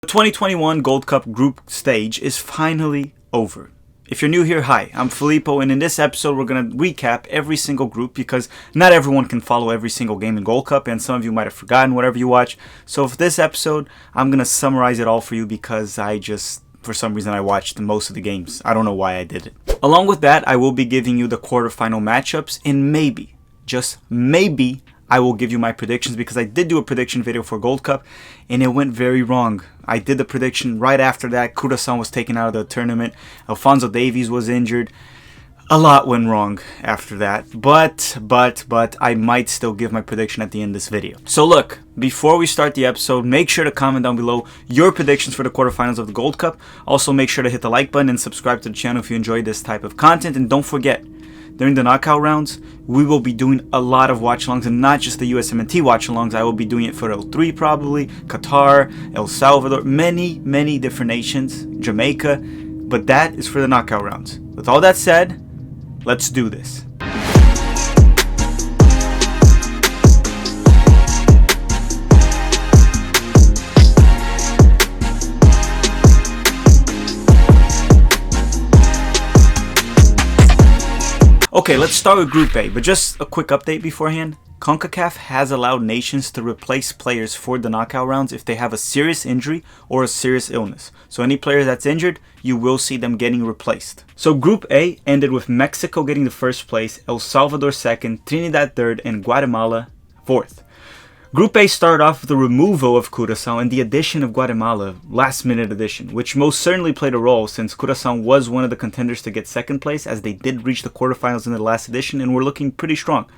The 2021 Gold Cup group stage is finally over. If you're new here, hi, I'm Filippo, and in this episode we're going to recap every single group because not everyone can follow every single game in Gold Cup, and some of you might have forgotten whatever you watch. So for this episode, I'm going to summarize it all for you because for some reason, I watched most of the games. I don't know why I did it. Along with that, I will be giving you the quarterfinal matchups, and maybe, just maybe, I will give you my predictions because I did do a prediction video for Gold Cup and it went very wrong. I did the prediction right after that. Kurasan was taken out of the tournament. Alphonso Davies was injured. A lot went wrong after that. But I might still give my prediction at the end of this video. So look, before we start the episode, make sure to comment down below your predictions for the quarterfinals of the Gold Cup. Also make sure to hit the like button and subscribe to the channel if you enjoy this type of content. And don't forget, during the knockout rounds, we will be doing a lot of watch-alongs, and not just the USMNT watch-alongs. I will be doing it for L3 probably, Qatar, El Salvador, many different nations, Jamaica, but that is for the knockout rounds. With all that said, let's do this. Okay, let's start with Group A, but just a quick update beforehand. CONCACAF has allowed nations to replace players for the knockout rounds if they have a serious injury or a serious illness. So any player that's injured, you will see them getting replaced. So Group A ended with Mexico getting the first place, El Salvador second, Trinidad third, and Guatemala fourth. Group A started off with the removal of Curaçao and the addition of Guatemala, last minute addition, which most certainly played a role since Curaçao was one of the contenders to get second place as they did reach the quarterfinals in the last edition and were looking pretty strong.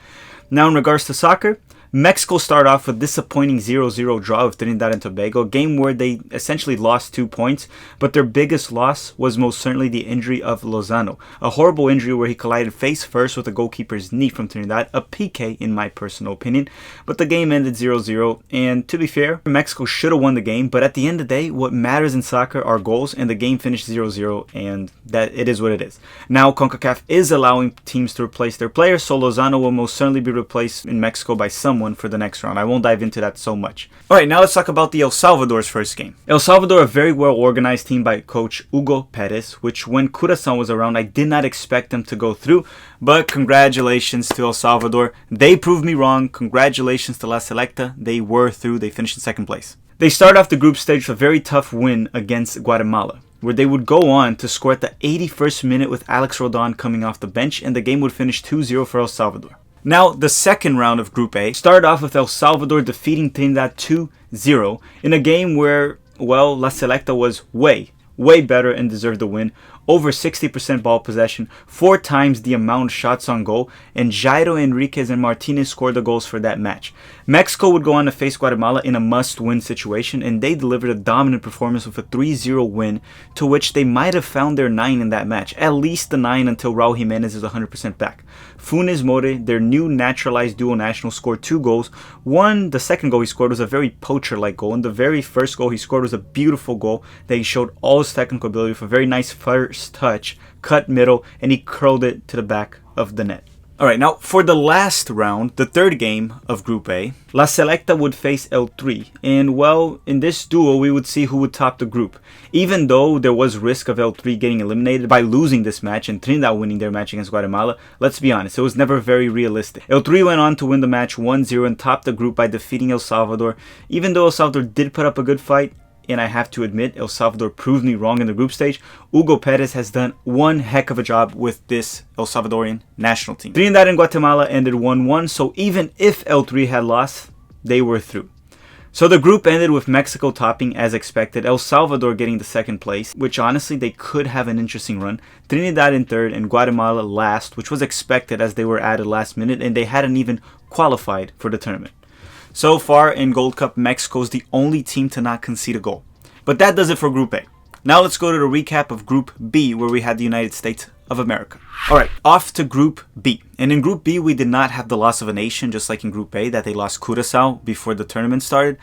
Now in regards to soccer, Mexico started off with a disappointing 0-0 draw with Trinidad and Tobago, a game where they essentially lost 2 points, but their biggest loss was most certainly the injury of Lozano. A horrible injury where he collided face first with the goalkeeper's knee from Trinidad, a PK in my personal opinion, but the game ended 0-0, and to be fair, Mexico should have won the game, but at the end of the day, what matters in soccer are goals, and the game finished 0-0, and that it is what it is. Now CONCACAF is allowing teams to replace their players, so Lozano will most certainly be replaced in Mexico by someone for the next round. I won't dive into that so much. Alright, now let's talk about the El Salvador's first game. El Salvador, a very well organized team by coach Hugo Perez, which when Curaçao was around, I did not expect them to go through, but congratulations to El Salvador. They proved me wrong. Congratulations to La Selecta. They were through. They finished in second place. They started off the group stage with a very tough win against Guatemala, where they would go on to score at the 81st minute with Alex Rodon coming off the bench, and the game would finish 2-0 for El Salvador. Now, the second round of Group A started off with El Salvador defeating Trinidad 2-0 in a game where, well, La Selecta was way better and deserved the win. Over 60% ball possession, 4 times the amount of shots on goal, and Jairo Enriquez and Martinez scored the goals for that match. Mexico would go on to face Guatemala in a must-win situation, and they delivered a dominant performance with a 3-0 win, to which they might have found their 9 in that match, at least the 9 until Raul Jimenez is 100% back. Funes Mori, their new naturalized dual national, scored 2 goals. The second goal he scored was a very poacher-like goal, and the very first goal he scored was a beautiful goal that he showed all his technical ability with a very nice first touch, cut middle, and he curled it to the back of the net. Alright, now for the last round, the third game of Group A, La Selecta would face L3, and well, in this duel we would see who would top the group. Even though there was risk of L3 getting eliminated by losing this match and Trinidad winning their match against Guatemala, let's be honest, it was never very realistic. L3 went on to win the match 1-0 and top the group by defeating El Salvador. Even though El Salvador did put up a good fight, and I have to admit, El Salvador proved me wrong in the group stage, Hugo Perez has done one heck of a job with this El Salvadorian national team. Trinidad and Guatemala ended 1-1, so even if L3 had lost, they were through. So the group ended with Mexico topping as expected, El Salvador getting the second place, which honestly they could have an interesting run, Trinidad in third, and Guatemala last, which was expected as they were added last minute and they hadn't even qualified for the tournament. So far in Gold Cup, Mexico is the only team to not concede a goal. But that does it for Group A. Now let's go to the recap of Group B, where we had the United States of America. Alright, off to Group B. And in Group B, we did not have the loss of a nation, just like in Group A, that they lost Curaçao before the tournament started.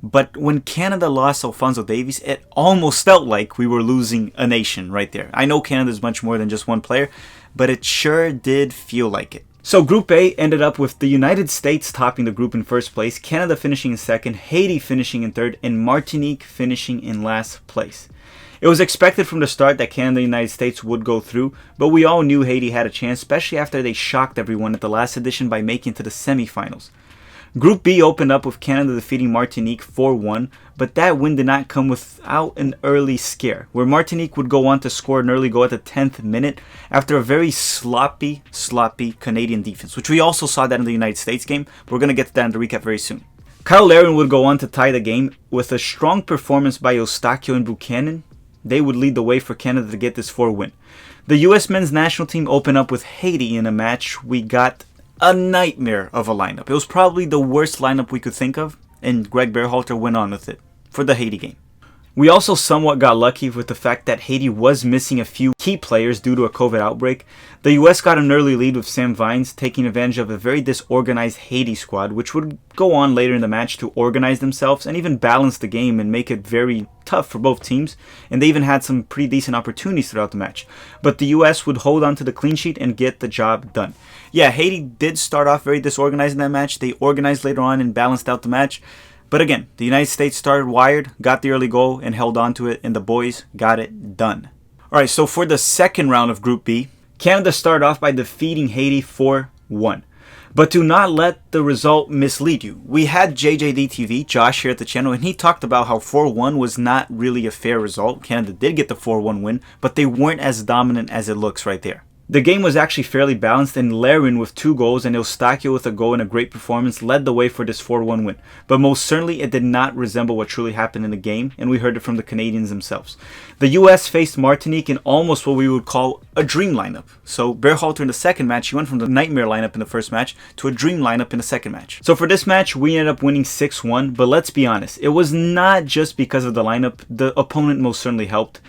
But when Canada lost Alphonso Davies, it almost felt like we were losing a nation right there. I know Canada is much more than just one player, but it sure did feel like it. So Group A ended up with the United States topping the group in first place, Canada finishing in second, Haiti finishing in third, and Martinique finishing in last place. It was expected from the start that Canada and the United States would go through, but we all knew Haiti had a chance, especially after they shocked everyone at the last edition by making it to the semifinals. Group B opened up with Canada defeating Martinique 4-1, but that win did not come without an early scare, where Martinique would go on to score an early goal at the 10th minute after a very sloppy Canadian defense, which we also saw that in the United States game, but we're going to get to that in the recap very soon. Kyle Larin would go on to tie the game with a strong performance by Eustachio and Buchanan. They would lead the way for Canada to get this 4 win. The US men's national team opened up with Haiti in a match we got a nightmare of a lineup. It was probably the worst lineup we could think of, and Greg Berhalter went on with it for the Haiti game. We also somewhat got lucky with the fact that Haiti was missing a few key players due to a COVID outbreak. The US got an early lead with Sam Vines taking advantage of a very disorganized Haiti squad, which would go on later in the match to organize themselves and even balance the game and make it very tough for both teams, and they even had some pretty decent opportunities throughout the match. But the US would hold on to the clean sheet and get the job done. Yeah, Haiti did start off very disorganized in that match. They organized later on and balanced out the match. But again, the United States started wired, got the early goal, and held on to it, and the boys got it done. Alright, so for the second round of Group B, Canada started off by defeating Haiti 4-1. But do not let the result mislead you. We had JJDTV, Josh, here at the channel, and he talked about how 4-1 was not really a fair result. Canada did get the 4-1 win, but they weren't as dominant as it looks right there. The game was actually fairly balanced, and Larin with 2 goals and Eustachio with a goal and a great performance led the way for this 4-1 win. But most certainly it did not resemble what truly happened in the game, and we heard it from the Canadians themselves. The US faced Martinique in almost what we would call a dream lineup. So Berhalter in the second match, he went from the nightmare lineup in the first match to a dream lineup in the second match. So for this match, we ended up winning 6-1, but let's be honest, it was not just because of the lineup. The opponent most certainly helped.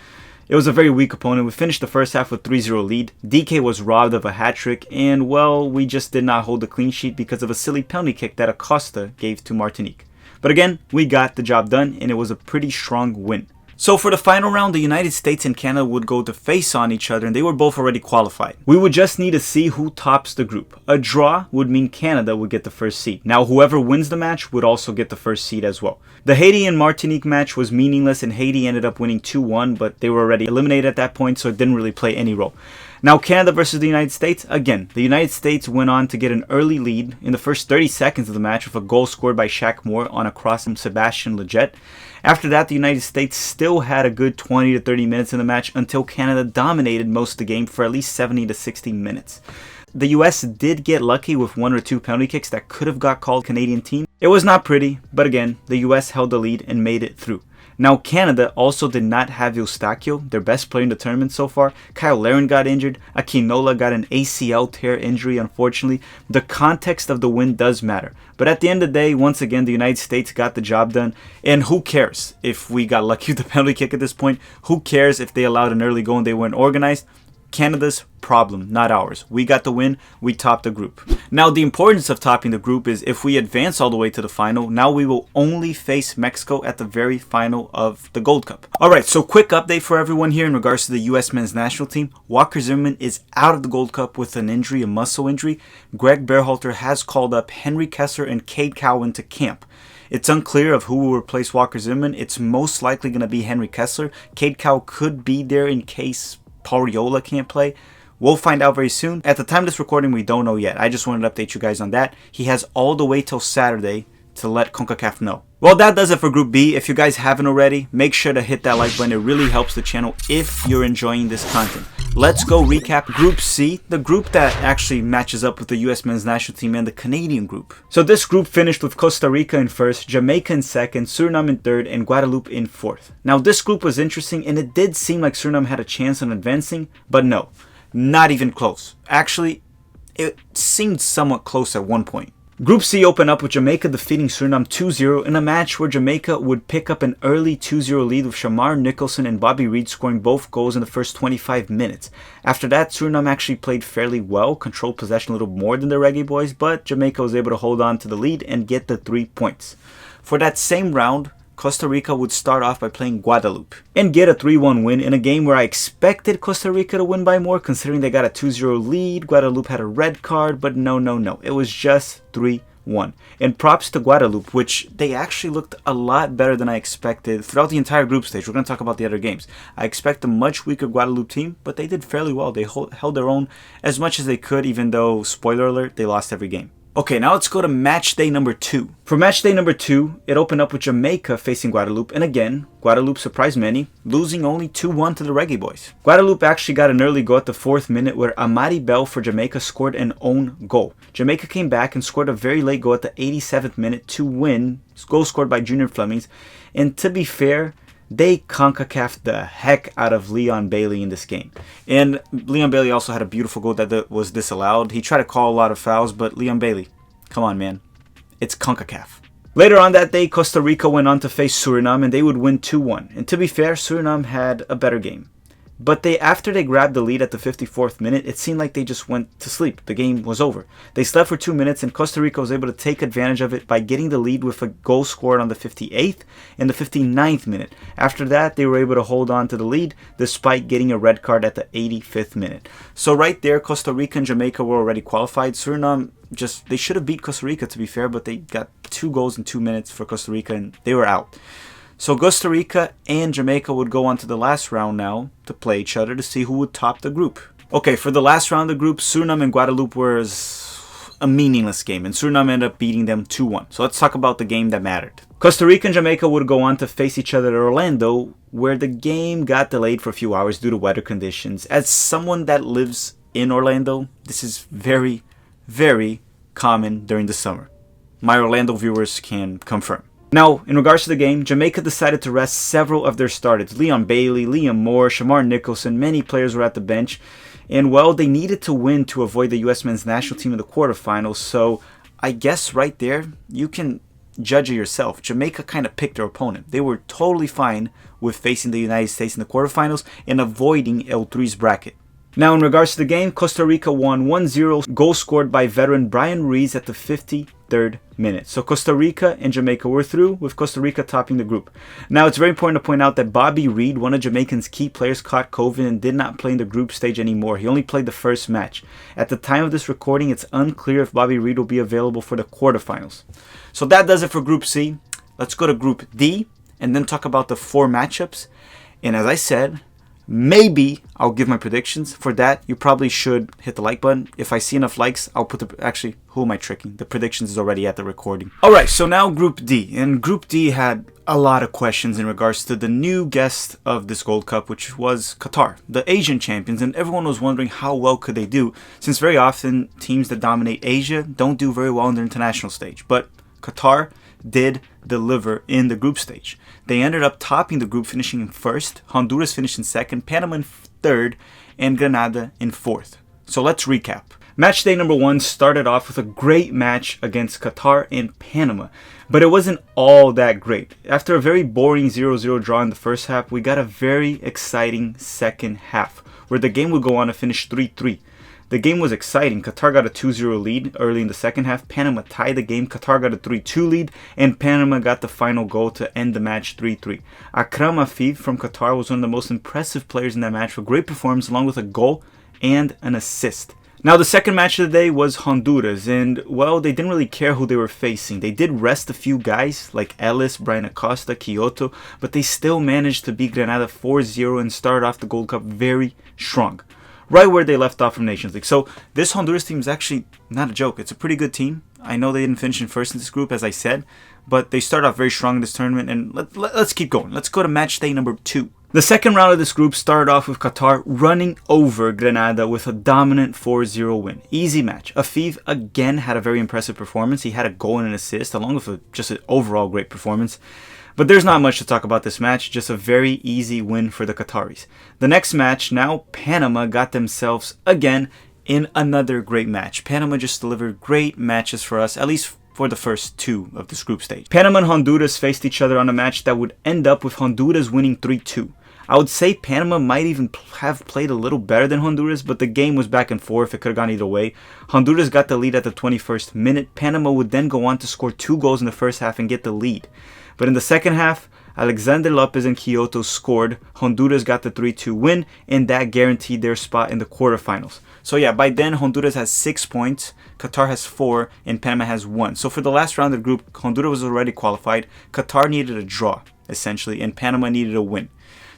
It was a very weak opponent. We finished the first half with 3-0 lead. DK was robbed of a hat-trick, and well, we just did not hold the clean sheet because of a silly penalty kick that Acosta gave to Martinique. But again, we got the job done, and it was a pretty strong win. So for the final round, the United States and Canada would go to face on each other, and they were both already qualified. We would just need to see who tops the group. A draw would mean Canada would get the first seed. Now, whoever wins the match would also get the first seed as well. The Haiti and Martinique match was meaningless, and Haiti ended up winning 2-1, but they were already eliminated at that point, so it didn't really play any role. Now, Canada versus the United States. Again, the United States went on to get an early lead in the first 30 seconds of the match with a goal scored by Shaq Moore on a cross from Sebastian Lletget. After that, the United States still had a good 20 to 30 minutes in the match until Canada dominated most of the game for at least 70 to 60 minutes. The US did get lucky with 1 or 2 penalty kicks that could have got called Canadian team. It was not pretty, but again, the US held the lead and made it through. Now, Canada also did not have Eustachio, their best player in the tournament so far. Kyle Larin got injured. Akinola got an ACL tear injury, unfortunately. The context of the win does matter. But at the end of the day, once again, the United States got the job done. And who cares if we got lucky with the penalty kick at this point? Who cares if they allowed an early goal and they weren't organized? Canada's problem, not ours. We got the win, we topped the group. Now, the importance of topping the group is if we advance all the way to the final, now we will only face Mexico at the very final of the Gold Cup. Alright, so quick update for everyone here in regards to the US men's national team. Walker Zimmerman is out of the Gold Cup with an injury, a muscle injury. Greg Berhalter has called up Kessler and Cade Cowell into camp. It's unclear of who will replace Walker Zimmerman. It's most likely going to be Kessler. Cade Cowell could be there in case Paul Riola can't play. We'll find out very soon. At the time of this recording, we don't know yet. I just wanted to update you guys on that. He has all the way till Saturday to let CONCACAF know. Well, that does it for Group B. If you guys haven't already, make sure to hit that like button. It really helps the channel if you're enjoying this content. Let's go recap Group C, the group that actually matches up with the US men's national team and the Canadian group. So this group finished with Costa Rica in first, Jamaica in second, Suriname in third, and Guadeloupe in fourth. Now this group was interesting, and it did seem like Suriname had a chance on advancing, but no, not even close. Actually, it seemed somewhat close at one point. Group C opened up with Jamaica defeating Suriname 2-0 in a match where Jamaica would pick up an early 2-0 lead with Shamar Nicholson and Bobby Reed scoring both goals in the first 25 minutes. After that, Suriname actually played fairly well, controlled possession a little more than the Reggae Boyz, but Jamaica was able to hold on to the lead and get the 3 points. For that same round, Costa Rica would start off by playing Guadeloupe and get a 3-1 win in a game where I expected Costa Rica to win by more, considering they got a 2-0 lead. Guadeloupe had a red card, but no. It was just 3-1. And props to Guadeloupe, which they actually looked a lot better than I expected throughout the entire group stage. We're going to talk about the other games. I expect a much weaker Guadeloupe team, but they did fairly well. They held their own as much as they could, even though, spoiler alert, they lost every game. Okay, now let's go to match day number 2. For match day number 2, it opened up with Jamaica facing Guadeloupe, and again, Guadeloupe surprised many, losing only 2-1 to the Reggae Boyz. Guadeloupe actually got an early goal at the 4th minute where Amari Bell for Jamaica scored an own goal. Jamaica came back and scored a very late goal at the 87th minute to win, goal scored by Junior Flemings, and to be fair, they CONCACAF'd the heck out of Leon Bailey in this game. And Leon Bailey also had a beautiful goal that was disallowed. He tried to call a lot of fouls, but Leon Bailey, come on, man. It's CONCACAF. Later on that day, Costa Rica went on to face Suriname, and they would win 2-1. And to be fair, Suriname had a better game. But after they grabbed the lead at the 54th minute, it seemed like they just went to sleep. The game was over. They slept for 2 minutes, and Costa Rica was able to take advantage of it by getting the lead with a goal scored on the 58th and the 59th minute. After that, they were able to hold on to the lead despite getting a red card at the 85th minute. So right there, Costa Rica and Jamaica were already qualified. Suriname they should have beat Costa Rica, to be fair, but they got 2 goals in 2 minutes for Costa Rica, and they were out. So Costa Rica and Jamaica would go on to the last round now to play each other to see who would top the group. Okay, for the last round of the group, Suriname and Guadeloupe was a meaningless game, and Suriname ended up beating them 2-1. So let's talk about the game that mattered. Costa Rica and Jamaica would go on to face each other at Orlando, where the game got delayed for a few hours due to weather conditions. As someone that lives in Orlando, this is very, very common during the summer. My Orlando viewers can confirm. Now, in regards to the game, Jamaica decided to rest several of their starters. Leon Bailey, Liam Moore, Shamar Nicholson, many players were at the bench. And well, they needed to win to avoid the US men's national team in the quarterfinals. So I guess right there, you can judge it yourself. Jamaica kind of picked their opponent. They were totally fine with facing the United States in the quarterfinals and avoiding L3's bracket. Now, in regards to the game, Costa Rica won 1-0, goal scored by veteran Brian Rees at the 53rd minute. So Costa Rica and Jamaica were through, with Costa Rica topping the group. Now, it's very important to point out that Bobby Reed, one of Jamaican's key players, caught COVID and did not play in the group stage anymore. He only played the first match. At the time of this recording, it's unclear if Bobby Reed will be available for the quarterfinals. So that does it for Group C. Let's go to Group D and then talk about the 4 matchups. And as I said, maybe I'll give my predictions. For that, you probably should hit the like button. If I see enough likes, I'll put actually, who am I tricking? The predictions is already at the recording. Alright, so now Group D. And Group D had a lot of questions in regards to the new guest of this Gold Cup, which was Qatar, the Asian champions. And everyone was wondering how well could they do, since very often teams that dominate Asia don't do very well in the international stage. But Qatar did deliver in the group stage. They ended up topping the group, finishing in 1st. Honduras finished in 2nd, Panama in 3rd, and Grenada in 4th. So let's recap. Match day number 1 started off with a great match against Qatar and Panama, but it wasn't all that great. After a very boring 0-0 draw in the first half, we got a very exciting second half, where the game would go on to finish 3-3. The game was exciting. Qatar got a 2-0 lead early in the second half. Panama tied the game. Qatar got a 3-2 lead, and Panama got the final goal to end the match 3-3. Akram Afif from Qatar was one of the most impressive players in that match with great performance along with a goal and an assist. Now, the second match of the day was Honduras, and well, they didn't really care who they were facing. They did rest a few guys like Ellis, Brian Acosta, Kyoto, but they still managed to beat Grenada 4-0 and start off the Gold Cup very strong, right where they left off from Nations League. So this Honduras team is actually not a joke. It's a pretty good team. I know they didn't finish in 1st in this group, as I said, but they start off very strong in this tournament, and let's keep going. Let's go to match day number 2. The second round of this group started off with Qatar running over Grenada with a dominant 4-0 win. Easy match. Afif again had a very impressive performance. He had a goal and an assist, along with just an overall great performance. But there's not much to talk about this match, just a very easy win for the Qataris. The next match, now Panama got themselves again in another great match. Panama just delivered great matches for us, at least for the first 2 of this group stage. Panama and Honduras faced each other on a match that would end up with Honduras winning 3-2. I would say Panama might even have played a little better than Honduras, but the game was back and forth. It could have gone either way. Honduras got the lead at the 21st minute. Panama would then go on to score 2 goals in the first half and get the lead. But in the second half, Alexander Lopez and Kyoto scored. Honduras got the 3-2 win, and that guaranteed their spot in the quarterfinals. So yeah, by then Honduras has 6 points, Qatar has 4, and Panama has 1. So for the last round of the group, Honduras was already qualified. Qatar needed a draw, essentially, and Panama needed a win.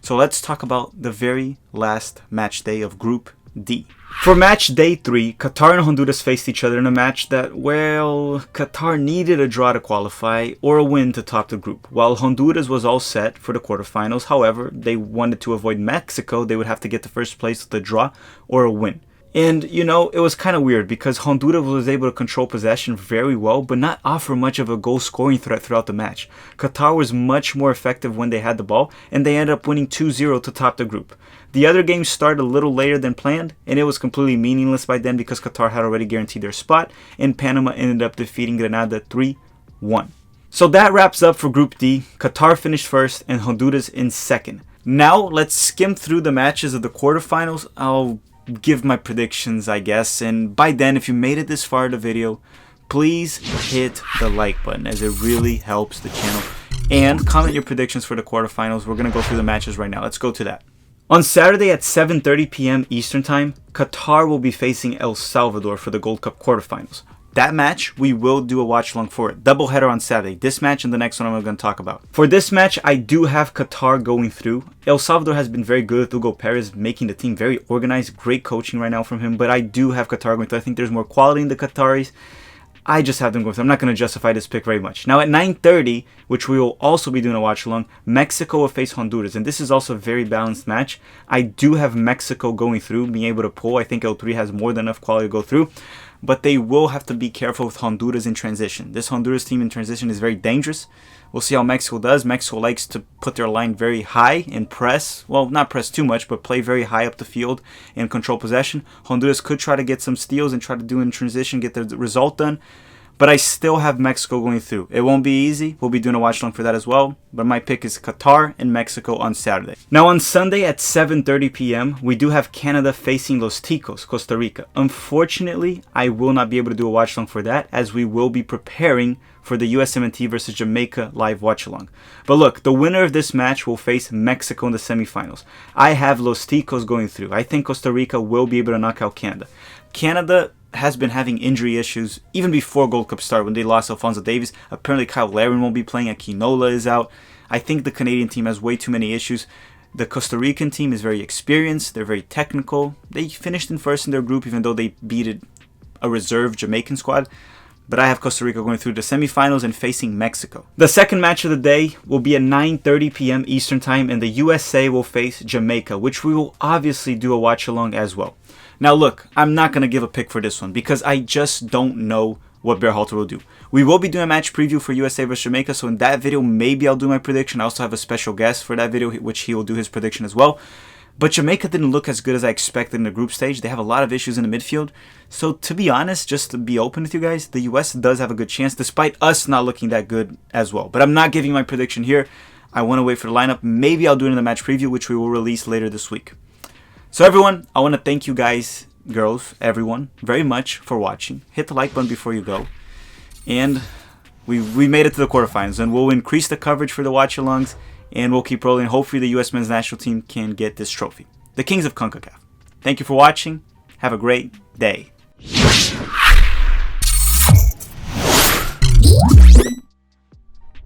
So let's talk about the very last match day of Group D. For match day 3, Qatar and Honduras faced each other in a match that, well, Qatar needed a draw to qualify or a win to top the group. While Honduras was all set for the quarterfinals, however, they wanted to avoid Mexico. They would have to get to first place with a draw or a win. And, you know, it was kind of weird because Honduras was able to control possession very well, but not offer much of a goal-scoring threat throughout the match. Qatar was much more effective when they had the ball, and they ended up winning 2-0 to top the group. The other games started a little later than planned, and it was completely meaningless by then because Qatar had already guaranteed their spot, and Panama ended up defeating Grenada 3-1. So that wraps up for Group D. Qatar finished first, and Honduras in second. Now, let's skim through the matches of the quarterfinals. I'll give my predictions, I guess, and by then, if you made it this far in the video, please hit the like button as it really helps the channel, and comment your predictions for the quarterfinals. We're gonna go through the matches right now. Let's go to that. On Saturday at 7:30 p.m. Eastern Time, Qatar will be facing El Salvador for the Gold Cup quarterfinals. That match, we will do a watch along for it. Doubleheader on Saturday. This match and the next one I'm going to talk about. For this match, I do have Qatar going through. El Salvador has been very good with Hugo Perez, making the team very organized. Great coaching right now from him. But I do have Qatar going through. I think there's more quality in the Qataris. I just have them going through. I'm not going to justify this pick very much. Now at 9:30, which we will also be doing a watch along, Mexico will face Honduras. And this is also a very balanced match. I do have Mexico going through, being able to pull. I think L3 has more than enough quality to go through. But they will have to be careful with Honduras in transition. This Honduras team in transition is very dangerous. We'll see how Mexico does. Mexico likes to put their line very high and press. Well, not press too much, but play very high up the field and control possession. Honduras could try to get some steals and try to do in transition, get the result done. But I still have Mexico going through. It won't be easy. We'll be doing a watch along for that as well. But my pick is Qatar and Mexico on Saturday. Now on Sunday at 7:30 p.m., we do have Canada facing Los Ticos, Costa Rica. Unfortunately, I will not be able to do a watch along for that as we will be preparing for the USMNT versus Jamaica live watch along. But look, the winner of this match will face Mexico in the semifinals. I have Los Ticos going through. I think Costa Rica will be able to knock out Canada. Canada has been having injury issues even before Gold Cup start when they lost Alphonso Davies. Apparently Kyle Larin won't be playing. Aquinola is out. I think the Canadian team has way too many issues. The Costa Rican team is very experienced. They're very technical. They finished in first in their group even though they beat a reserve Jamaican squad. But I have Costa Rica going through the semifinals and facing Mexico. The second match of the day will be at 9:30 p.m. Eastern Time, and the USA will face Jamaica, which we will obviously do a watch along as well. Now look, I'm not going to give a pick for this one because I just don't know what Berhalter will do. We will be doing a match preview for USA vs Jamaica, so in that video maybe I'll do my prediction. I also have a special guest for that video, which he will do his prediction as well. But Jamaica didn't look as good as I expected in the group stage. They have a lot of issues in the midfield. So to be honest, just to be open with you guys, the US does have a good chance despite us not looking that good as well. But I'm not giving my prediction here. I want to wait for the lineup. Maybe I'll do it in the match preview, which we will release later this week. So everyone, I want to thank you guys, girls, everyone, very much for watching. Hit the like button before you go. And we made it to the quarterfinals, and we'll increase the coverage for the watch-alongs, and we'll keep rolling. Hopefully the U.S. men's national team can get this trophy. The Kings of CONCACAF. Thank you for watching. Have a great day.